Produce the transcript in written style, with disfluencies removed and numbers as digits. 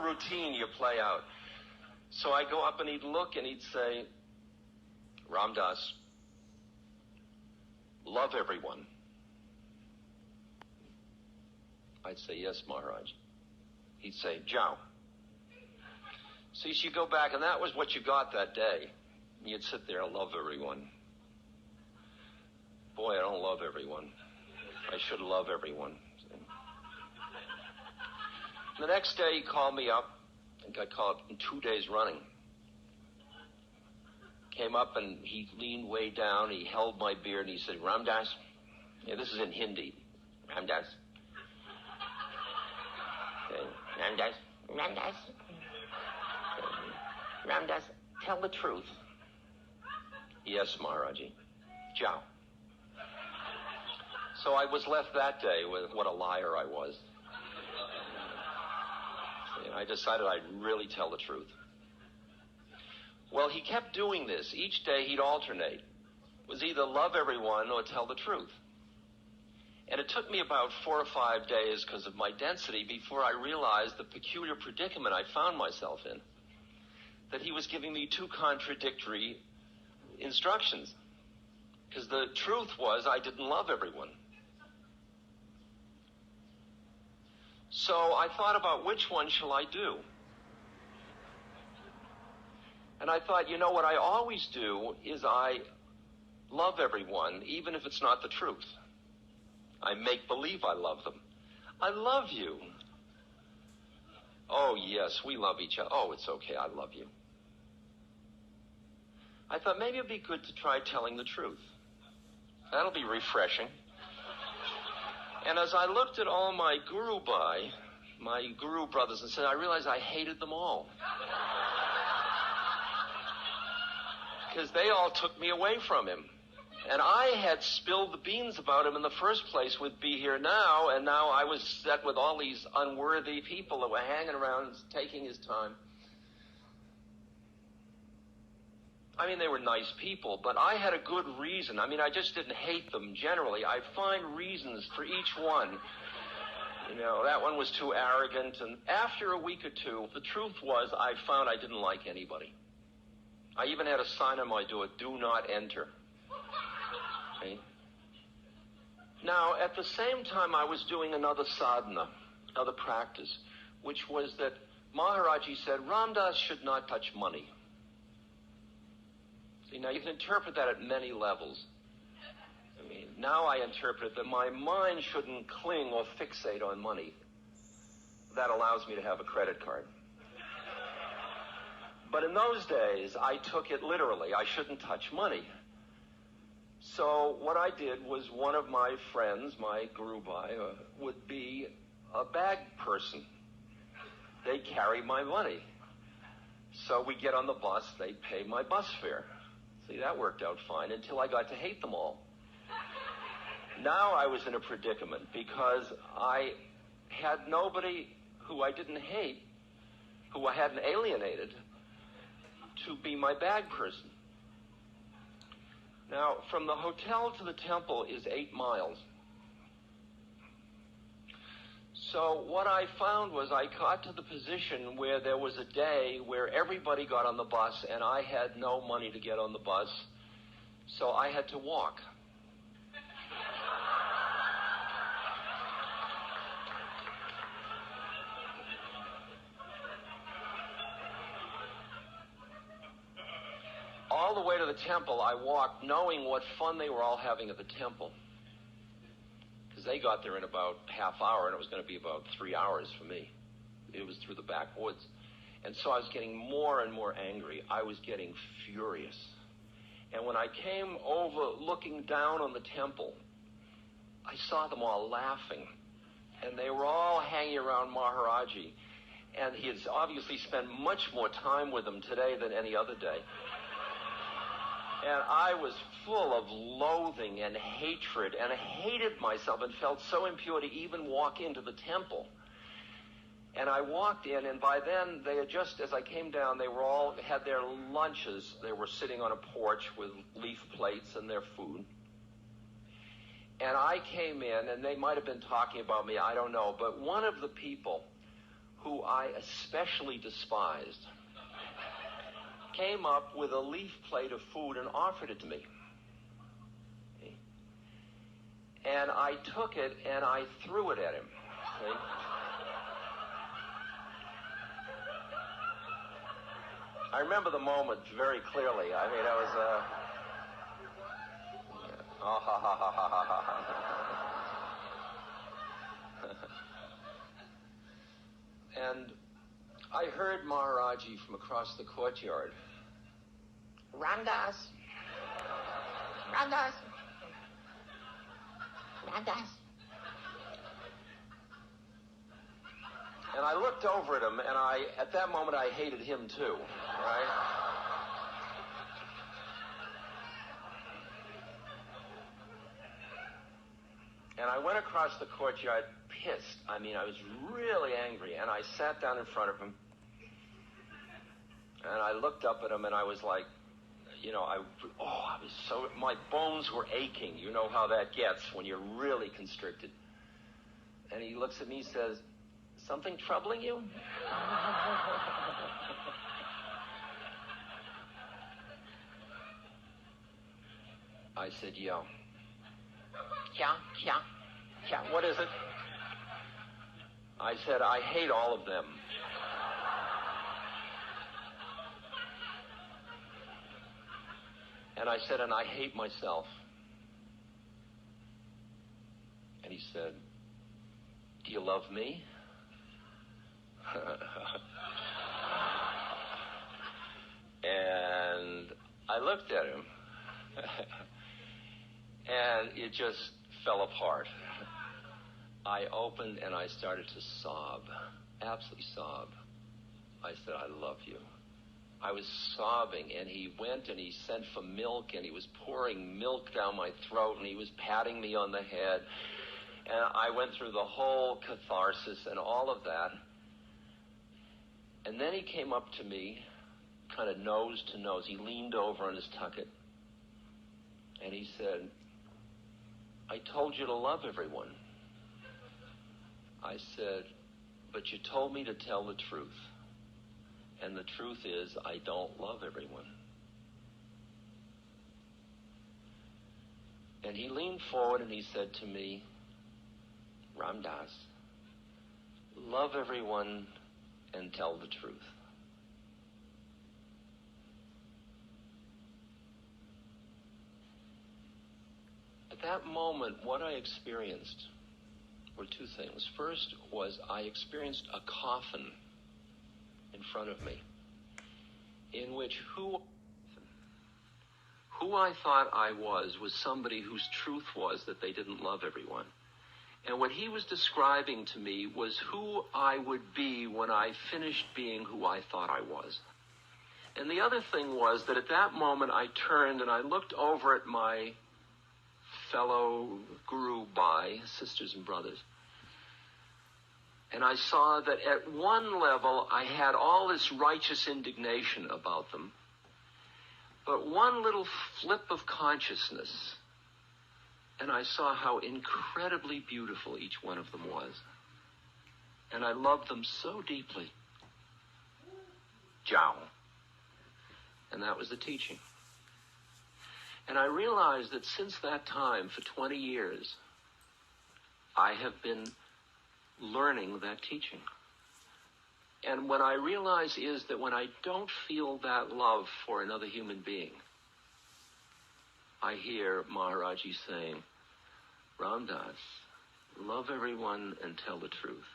routine you play out. So I go up and he'd look and he'd say, Ram Dass, love everyone. I'd say, yes, Maharaj. He'd say, Jao. So you go back, and that was what you got that day. You'd sit there and love everyone. Boy, I don't love everyone. I should love everyone. The next day he called me up, and got called up in 2 days running. Came up and he leaned way down, he held my beard and he said, Ram Dass, yeah, this is in Hindi. Ram Dass. Okay. Ram Dass. Ram Dass. Okay. Ram Dass, tell the truth. Yes, Maharaji. Jao. So I was left that day with what a liar I was. And I decided I'd really tell the truth. Well, he kept doing this. Each day he'd alternate. It was either love everyone or tell the truth. And it took me about 4 or 5 days because of my density before I realized the peculiar predicament I found myself in. That he was giving me two contradictory instructions. Because the truth was I didn't love everyone. So I thought about which one shall I do? And I thought, you know, what I always do is I love everyone, even if it's not the truth. I make believe I love them. I love you. Oh, yes, we love each other. Oh, it's okay, I love you. I thought maybe it'd be good to try telling the truth. That'll be refreshing. And as I looked at all my Guru brothers, and said, I realized I hated them all. Because they all took me away from him. And I had spilled the beans about him in the first place with Be Here Now, and now I was set with all these unworthy people that were hanging around taking his time. I mean, they were nice people, but I had a good reason. I mean, I just didn't hate them generally. I find reasons for each one. You know, that one was too arrogant, and after a week or two, the truth was I found I didn't like anybody. I even had a sign on my door, do not enter. Okay? Now, at the same time, I was doing another sadhana, another practice, which was that Maharaji said, Ram Dass should not touch money. See, now you can interpret that at many levels. I mean, now I interpret that my mind shouldn't cling or fixate on money. That allows me to have a credit card. But in those days, I took it literally. I shouldn't touch money. So what I did was one of my friends, my Guru Bhai, would be a bag person. They'd carry my money. So we get on the bus, they'd pay my bus fare. See, that worked out fine until I got to hate them all. Now I was in a predicament because I had nobody who I didn't hate, who I hadn't alienated, to be my bag person. Now, from the hotel to the temple is 8 miles. So what I found was I got to the position where there was a day where everybody got on the bus and I had no money to get on the bus, so I had to walk. All the way to the temple, I walked knowing what fun they were all having at the temple. Because they got there in about half hour, and it was going to be about 3 hours for me. It was through the backwoods. And so I was getting more and more angry. I was getting furious. And when I came over looking down on the temple, I saw them all laughing. And they were all hanging around Maharaji. And he has obviously spent much more time with them today than any other day. And I was full of loathing and hatred, and I hated myself and felt so impure to even walk into the temple. And I walked in, and by then, they had just, as I came down, they were all, had their lunches. They were sitting on a porch with leaf plates and their food. And I came in, and they might have been talking about me, I don't know, but one of the people who I especially despised, came up with a leaf plate of food and offered it to me. And I took it and I threw it at him. I remember the moment very clearly. I mean, I was, oh, ha, ha, ha, ha, ha, ha. And I heard Maharaji from across the courtyard. Ramdas. Ramdas. Ramdas. And I looked over at him, and at that moment, I hated him too, right? And I went across the courtyard pissed. I mean, I was really angry, and I sat down in front of him, and I looked up at him, and I was like, you know, my bones were aching. You know how that gets when you're really constricted. And he looks at me and says, "Something troubling you?" I said, "Yeah." Yeah, what is it? I said, "I hate all of them." And I said, "And I hate myself." And he said, "Do you love me?" And I looked at him, and it just fell apart. I opened and I started to sob, absolutely sob. I said, "I love you." I was sobbing, and he went and he sent for milk, and he was pouring milk down my throat, and he was patting me on the head. And I went through the whole catharsis and all of that. And then he came up to me, kind of nose to nose. He leaned over on his tucket, and he said, "I told you to love everyone." I said, "But you told me to tell the truth. And the truth is, I don't love everyone." And he leaned forward and he said to me, "Ramdas, love everyone and tell the truth." At that moment, what I experienced were two things. First was I experienced a coffin in front of me, in which who I thought I was somebody whose truth was that they didn't love everyone. And what he was describing to me was who I would be when I finished being who I thought I was. And the other thing was that at that moment I turned and I looked over at my fellow Guru Bhai, sisters and brothers, and I saw that at one level I had all this righteous indignation about them, but one little flip of consciousness, and I saw how incredibly beautiful each one of them was. And I loved them so deeply. Jiao. And that was the teaching. And I realized that since that time, for 20 years, I have been learning that teaching. And what I realize is that when I don't feel that love for another human being, I hear Maharaji saying, "Ramdas, love everyone and tell the truth."